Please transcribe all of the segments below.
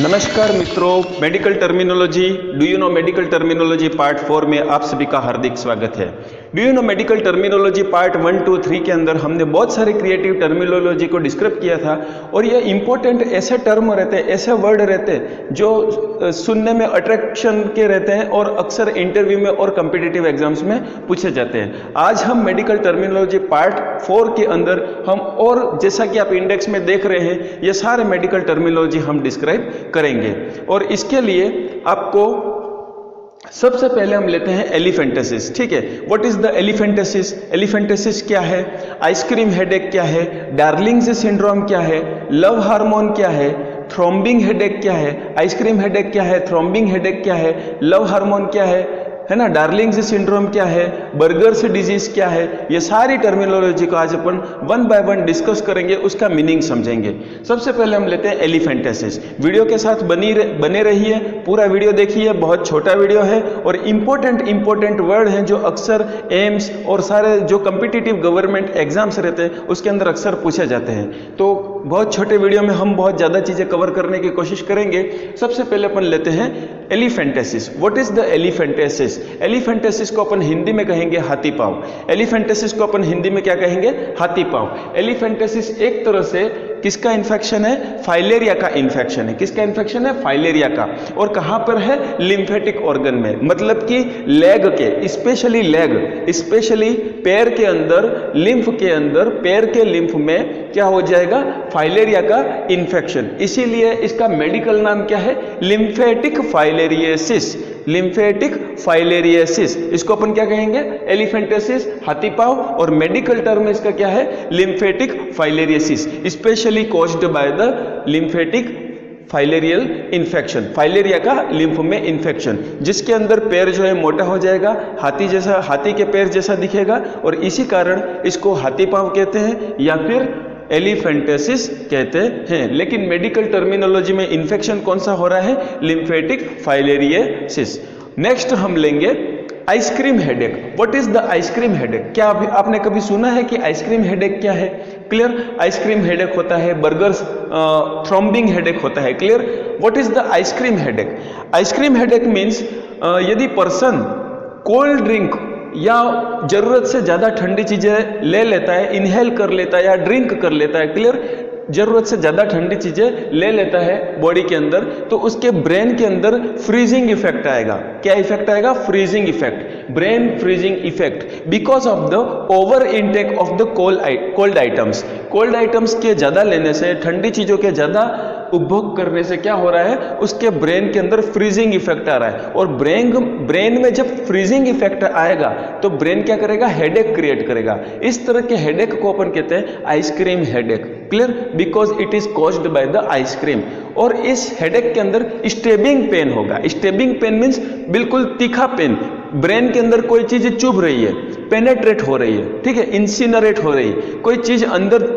नमस्कार मित्रों, medical terminology do you know medical terminology part 4 में आप सभी का हार्दिक स्वागत है। Do you know medical terminology part 1, 2, 3 के अंदर हमने बहुत सारे क्रिएटिव टर्मिनोलॉजी को डिस्क्राइब किया था और ये इंपॉर्टेंट ऐसे टर्म रहते हैं, ऐसे वर्ड रहते हैं जो सुनने में अट्रैक्शन के रहते हैं और अक्सर इंटरव्यू में और कॉम्पिटिटिव एग्जाम्स में पूछे जाते हैं। आज हम मेडिकल टर्मिनोलॉजी पार्ट 4 के अंदर हम और जैसा कि आप इंडेक्स में देख रहे हैं ये सारे मेडिकल टर्मिनोलॉजी हम डिस्क्राइब करेंगे और इसके लिए आपको सबसे पहले हम लेते हैं एलिफेंटेसिस। ठीक है, what is the elephantiasis? Elephantiasis क्या है, आइसक्रीम हेडेक क्या है, डार्लिंग्स सिंड्रोम क्या है, लव हार्मोन क्या है, थ्रोम्बिंग हेडेक क्या है, आइसक्रीम हेडेक क्या है, थ्रोम्बिंग हेडेक क्या है, लव हार्मोन क्या है ना, डार्लिंग्स सिंड्रोम क्या है, बर्गर्स डिजीज क्या है, ये सारी टर्मिनोलॉजी को आज अपन वन बाय वन डिस्कस करेंगे, उसका मीनिंग समझेंगे। सबसे पहले हम लेते हैं एलिफेंटेसिस। वीडियो के साथ बने रहिए, पूरा वीडियो देखिए, बहुत छोटा वीडियो है और इंपॉर्टेंट वर्ड हैं जो अक्सर एम्स और सारे जो कॉम्पिटिटिव गवर्नमेंट एग्जाम्स रहते हैं उसके अंदर अक्सर पूछे जाते हैं। तो बहुत छोटे वीडियो में हम बहुत ज़्यादा चीज़ें कवर करने की कोशिश करेंगे। सबसे पहले अपन लेते हैं elephantiasis. What is the elephantiasis? Elephantiasis को अपन हिंदी में कहेंगे हाथी पांव। एलिफेंटेसिस को अपन हिंदी में क्या कहेंगे? हाथी पांव। एलिफेंटेसिस एक तरह से किसका इन्फेक्शन है? फाइलेरिया का इन्फेक्शन है। किसका इन्फेक्शन है? फाइलेरिया का। और कहां पर है? लिम्फेटिक ऑर्गन में, मतलब कि लेग के, स्पेशली पैर के अंदर, लिम्फ के अंदर, पैर के लिम्फ में क्या हो जाएगा? फाइलेरिया का इन्फेक्शन। इसीलिए इसका मेडिकल नाम क्या है? Lymphatic filariasis. लिम्फेटिक फाइलेरियसिस, इसको अपन क्या कहेंगे? एलिफेंटेसिस, हाथी पांव, और मेडिकल टर्म इसका क्या है? Lymphatic filariasis, specially caused by the lymphatic filarial infection. Filaria का लिम्फ में इन्फेक्शन, जिसके अंदर पैर जो है मोटा हो जाएगा, हाथी के पैर जैसा दिखेगा और इसी कारण इसको हाथी पांव कहते हैं या फिर एलिफेंटेसिस कहते हैं। लेकिन मेडिकल टर्मिनोलॉजी में इन्फेक्शन कौन सा हो रहा है? Lymphatic filariasis. नेक्स्ट हम लेंगे ice cream headache. What is the ice cream headache? क्या आपने कभी सुना है कि आइसक्रीम हेडेक क्या है? क्लियर, आइसक्रीम हेडेक होता है, बर्गर्स थ्रोम्बिंग हेडेक होता है। Clear, what is the ice cream headache? Ice cream headache means यदि पर्सन कोल्ड ड्रिंक या जरूरत से ज्यादा ठंडी चीजें ले लेता है, इनहेल कर लेता है या ड्रिंक कर लेता है, क्लियर, जरूरत से ज्यादा ठंडी चीजें ले लेता है बॉडी के अंदर, तो उसके ब्रेन के अंदर फ्रीजिंग इफेक्ट आएगा। क्या इफेक्ट आएगा? Freezing effect, brain freezing effect, because of the over intake of the cold items. Cold items के ज्यादा लेने से, ठंडी चीजों के ज्यादा उपभोग करने से क्या हो रहा है? उसके ब्रेन के अंदर फ्रीजिंग इफेक्ट आ रहा है और ब्रेन में जब फ्रीजिंग इफेक्ट आएगा तो ब्रेन क्या करेगा? हेडेक क्रिएट करेगा। इस तरह के हेडेक को अपन कहते हैं ice cream headache. Clear, because it is caused by the ice cream. और इस हेडेक के अंदर स्टेबिंग पेन होगा। स्टेबिंग पेन मीन्स बिल्कुल तीखा पेन, ब्रेन के अंदर कोई चीज चुभ रही है, पेनेट्रेट हो रही है, ठीक है, इंसिनरेट हो रही है, कोई चीज अंदर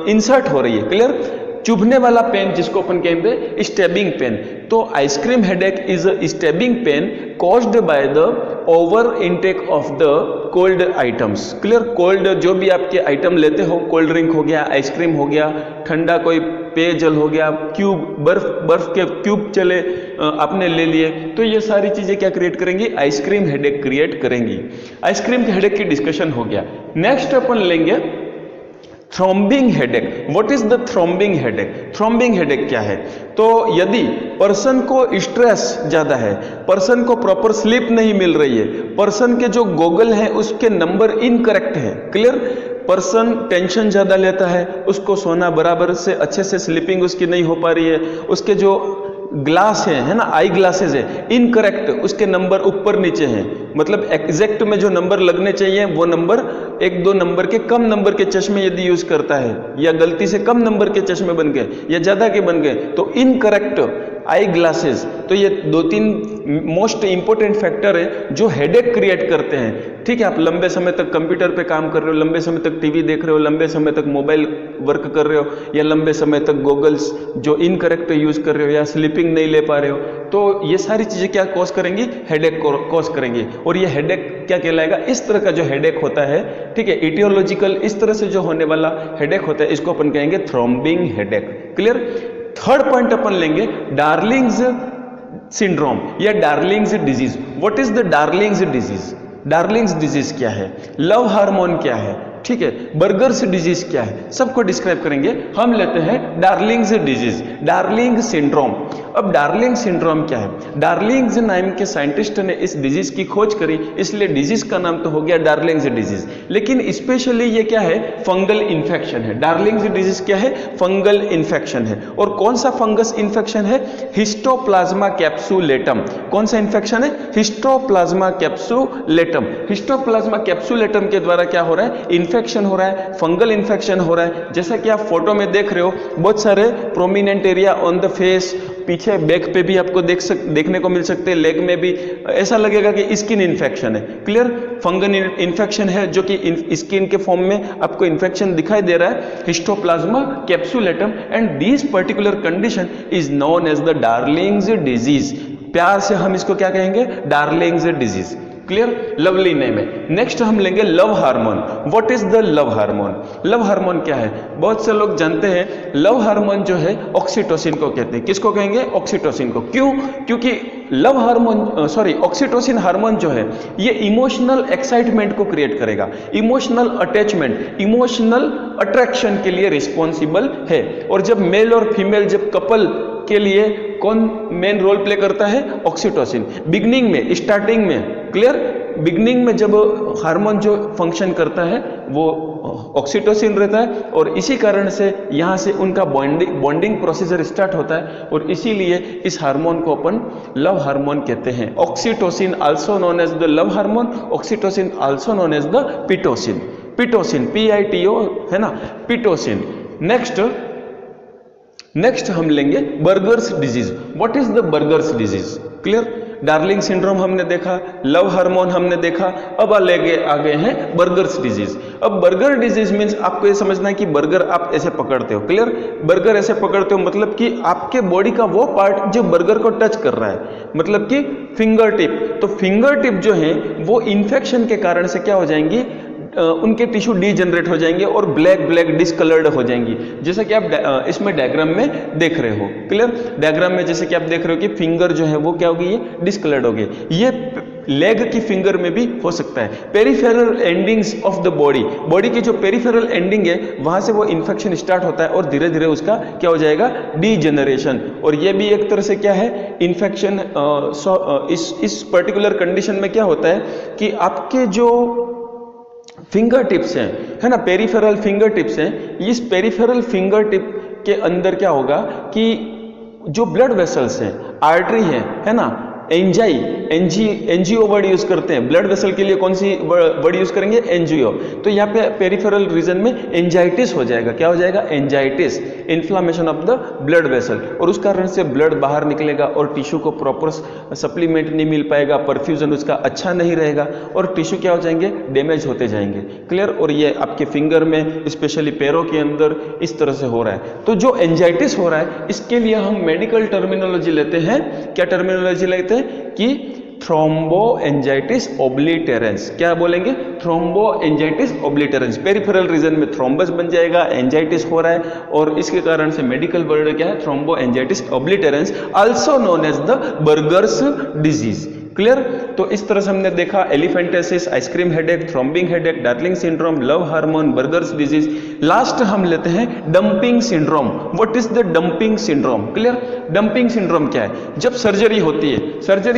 इंसर्ट हो रही है। क्लियर, चुभने वाला पेन जिसको अपन कहते हैं स्टेबिंग पेन। तो ice cream headache is a stabbing pain caused by the over intake of the cold items. Clear, cold जो भी आपके आइटम लेते हो, कोल्ड ड्रिंक हो गया, आइसक्रीम हो गया, ठंडा कोई पेयजल हो गया, क्यूब, बर्फ के क्यूब चले आपने ले लिए, तो ये सारी चीजें क्या क्रिएट करेंगी? आइसक्रीम हेडेक क्रिएट करेंगी। आइसक्रीम हेडेक की डिस्कशन हो गया। नेक्स्ट अपन लेंगे throbbing headache. What is the throbbing headache? Throbbing headache क्या है? तो यदि पर्सन को स्ट्रेस ज्यादा है, पर्सन को प्रॉपर स्लीप नहीं मिल रही है, पर्सन के जो गॉगल है उसके नंबर इनकरेक्ट है, क्लियर, पर्सन टेंशन ज्यादा लेता है, उसको सोना बराबर से अच्छे से स्लीपिंग उसकी नहीं हो पा रही है, उसके जो ग्लास है ना, आई ग्लासेस है, इनकरेक्ट, उसके नंबर ऊपर नीचे हैं, मतलब एग्जैक्ट में जो नंबर लगने चाहिए वो नंबर 1-2 नंबर के कम नंबर के चश्मे यदि यूज करता है या गलती से कम नंबर के चश्मे बन गए या ज्यादा के बन गए तो इनकरेक्ट आई ग्लासेस। तो ये 2-3 मोस्ट इंपोर्टेंट फैक्टर है जो हेडेक क्रिएट करते हैं। ठीक है, आप लंबे समय तक कंप्यूटर पे काम कर रहे हो, लंबे समय तक टीवी देख रहे हो, लंबे समय तक मोबाइल वर्क कर रहे हो या लंबे समय तक गॉगल्स जो इनकरेक्ट यूज कर रहे हो या स्लीपिंग नहीं ले पा रहे हो, तो ये सारी चीजें क्या कॉज करेंगी? हेडेक कॉज करेंगी। और ये हेडेक क्या कहलाएगा? इस तरह का जो हेडेक होता है, ठीक है, इटियोलॉजिकल इस तरह से जो होने वाला हेडेक होता है, इसको अपन कहेंगे थ्रोम्बिंग हेडेक। क्लियर, थर्ड पॉइंट अपन लेंगे डार्लिंग्स सिंड्रोम या Darling's disease. What is the darling's disease? Darling's disease क्या है, लव हार्मोन क्या है, ठीक है, बर्गर्स डिजीज क्या है, सबको डिस्क्राइब करेंगे। हम लेते हैं डार्लिंग्स डिजीज, डार्लिंग सिंड्रोम। अब डार्लिंग सिंड्रोम क्या है? डार्लिंग्स नाम के साइंटिस्ट ने इस डिजीज की खोज करी, इसलिए डिजीज का नाम तो हो गया डार्लिंग्स डिजीज। लेकिन स्पेशली ये क्या है? फंगल इन्फेक्शन है। डार्लिंग्स डिजीज क्या है? फंगल इन्फेक्शन है। और कौन सा फंगस इन्फेक्शन है? Histoplasma capsulatum. कौन सा इन्फेक्शन है? Histoplasma capsulatum. हिस्टोप्लाज्मा कैप्सुलेटम के द्वारा क्या हो रहा है? इन्फेक्शन हो रहा है, फंगल इन्फेक्शन हो रहा है। जैसा कि आप फोटो में देख रहे हो, बहुत सारे prominent area on the face, पीछे बैक पे भी आपको देखने को मिल सकते हैं, लेग में भी ऐसा लगेगा कि स्किन इन्फेक्शन है। क्लियर? फंगल इन्फेक्शन है जो कि स्किन के फॉर्म में आपको इन्फेक्शन दिखाई दे रहा है, histoplasma capsulatum. And this particular condition is known as the darling's disease. प्यार से हम इसको क्या कहेंगे? Darling's disease. Clear? Lovely name है। नेक्स्ट हम लेंगे love hormone. What is the love hormone? Love hormone क्या है? बहुत से लोग जानते हैं लव हार्मोन जो है ऑक्सीटोसिन को कहते हैं। किसको कहेंगे? ऑक्सीटोसिन को। क्यों? क्योंकि लव हार्मोन ऑक्सीटोसिन हार्मोन जो है ये इमोशनल एक्साइटमेंट को क्रिएट करेगा, इमोशनल अटैचमेंट, इमोशनल अट्रैक्शन के लिए रिस्पॉन्सिबल है। और जब मेल और फीमेल, जब कपल के लिए कौन मेन रोल प्ले करता है? ऑक्सीटोसिन। बिगनिंग में, स्टार्टिंग में, क्लियर, बिगनिंग में जब हार्मोन जो फंक्शन करता है वो ऑक्सीटोसिन रहता है, और इसी कारण से यहाँ से उनका बॉन्डिंग प्रोसीजर स्टार्ट होता है, और इसीलिए इस हार्मोन को अपन लव हार्मोन कहते हैं। Oxytocin also known as the love hormone, oxytocin also known as the pitocin. Pitocin, PITO है ना, पिटोसिन। नेक्स्ट हम लेंगे Buerger's disease. What is the Buerger's disease? Clear? Darling syndrome हमने देखा, लव हार्मोन हमने देखा, अब आगे हैं बर्गर्स डिजीज। अब बर्गर डिजीज मींस आपको ये समझना है कि बर्गर आप ऐसे पकड़ते हो। क्लियर? बर्गर ऐसे पकड़ते हो मतलब कि आपके बॉडी का वो पार्ट जो बर्गर को टच कर रहा है, मतलब कि फिंगर टिप। तो फिंगर टिप जो है वो इन्फेक्शन के कारण से क्या हो जाएंगी? उनके टिश्यू डीजनरेट हो जाएंगे और ब्लैक डिस्कलर्ड हो जाएंगी, जैसा कि आप इसमें डायग्राम में देख रहे हो। क्लियर? डायग्राम में जैसे कि आप देख रहे हो कि फिंगर जो है वो क्या हो गई? ये डिस्कलर्ड हो गई। ये लेग की फिंगर में भी हो सकता है। Peripheral endings of the body की जो पेरिफेरल एंडिंग है वहां से वो इन्फेक्शन स्टार्ट होता है और धीरे धीरे उसका क्या हो जाएगा? डीजनरेशन। और ये भी एक तरह से क्या है? इन्फेक्शन। इस पर्टिकुलर कंडीशन में क्या होता है कि आपके जो फिंगर टिप्स हैं, है ना, पेरिफेरल फिंगर टिप्स हैं, इस पेरिफेरल फिंगर टिप के अंदर क्या होगा कि जो ब्लड वेसल्स हैं, आर्टरी है ना, एनजीओ वर्ड यूज करते हैं। ब्लड वेसल के लिए कौन सी वर्ड यूज करेंगे? एनजीओ। तो यहाँ पे पेरिफेरल रीजन में एंजाइटिस हो जाएगा। क्या हो जाएगा? एंजाइटिस, inflammation of the blood vessel, और उस कारण से ब्लड बाहर निकलेगा और टिश्यू को प्रॉपर सप्लीमेंट नहीं मिल पाएगा, परफ्यूजन उसका अच्छा नहीं रहेगा और टिश्यू क्या हो जाएंगे? डैमेज होते जाएंगे। क्लियर? और ये आपके फिंगर में, स्पेशली पैरों के अंदर इस तरह से हो रहा है। तो जो एंजाइटिस हो रहा है इसके लिए हम मेडिकल टर्मिनोलॉजी लेते हैं। क्या टर्मिनोलॉजी लेते हैं? कि थ्रोम्बोएंजाइटिस ओब्लिटेरेंस। क्या बोलेंगे? थ्रोम्बोएंजाइटिस ओब्लिटेरेंस। पेरिफेरल रीजन में थ्रोम्बस बन जाएगा, एंजाइटिस हो रहा है, और इसके कारण से मेडिकल वर्ड क्या है? Thromboangiitis obliterans, also known as the Buerger's disease. Clear? तो इस तरह से हमने देखा elephantiasis, ice cream headache, throbbing headache, darling syndrome, love hormone, Buerger's disease. Last हम लेते हैं dumping syndrome. What is the dumping syndrome? Clear? Dumping syndrome क्या है? जब सर्जरी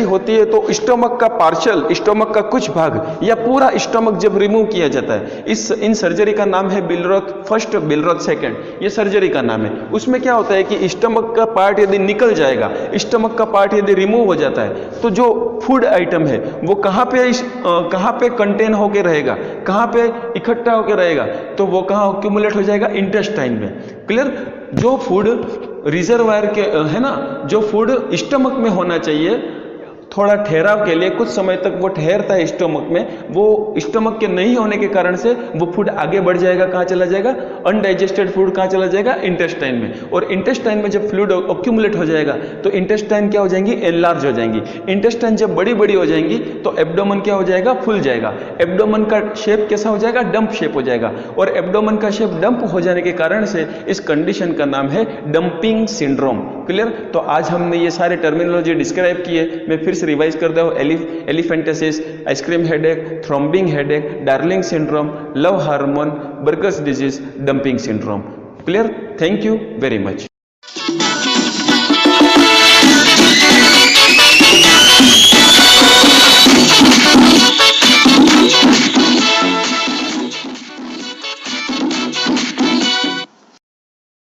होती है तो स्टोमक का पार्शियल, स्टोमक का कुछ भाग या पूरा स्टोमक जब रिमूव किया जाता है, इन सर्जरी का नाम है बिलरोथ फर्स्ट, बिलरोथ सेकंड, ये सर्जरी का नाम है। उसमें क्या होता है कि स्टोमक का पार्ट यदि निकल जाएगा, स्टोमक का पार्ट यदि रिमूव हो जाता है, तो जो फूड आइटम है वो कहाँ पे कंटेन होके रहेगा, कहाँ पे इकट्ठा होके रहेगा? तो वो कहाँ एक्यूमुलेट हो जाएगा? इंटेस्टाइन में। क्लियर? जो फूड रिजर्वायर के है ना, जो फूड स्टमक में होना चाहिए, थोड़ा ठहराव के लिए कुछ समय तक वो ठहरता है स्टमक में, वो स्टमक के नहीं होने के कारण से वो फूड आगे बढ़ जाएगा, कहाँ चला जाएगा, अनडाइजेस्टेड फूड कहाँ चला जाएगा, इंटेस्टाइन में। और इंटेस्टाइन में जब फ्लूइड अक्यूमुलेट हो जाएगा तो इंटेस्टाइन क्या हो जाएंगी, एनलार्ज हो जाएंगी। इंटेस्टाइन जब बड़ी बड़ी हो जाएंगी तो एब्डोमेन क्या हो जाएगा, फूल जाएगा। एब्डोमेन का शेप कैसा हो जाएगा, डंप शेप हो जाएगा। और एब्डोमेन का शेप डंप हो जाने के कारण से इस कंडीशन का नाम है डंपिंग सिंड्रोम। क्लियर? तो आज हमने ये सारे टर्मिनोलॉजी डिस्क्राइब किए। मैं फिर से रिवाइज कर दूं, elephantiasis, ice cream headache, throbbing headache, darling syndrome, love hormone, Buerger's disease, dumping syndrome. Clear? Thank you very much.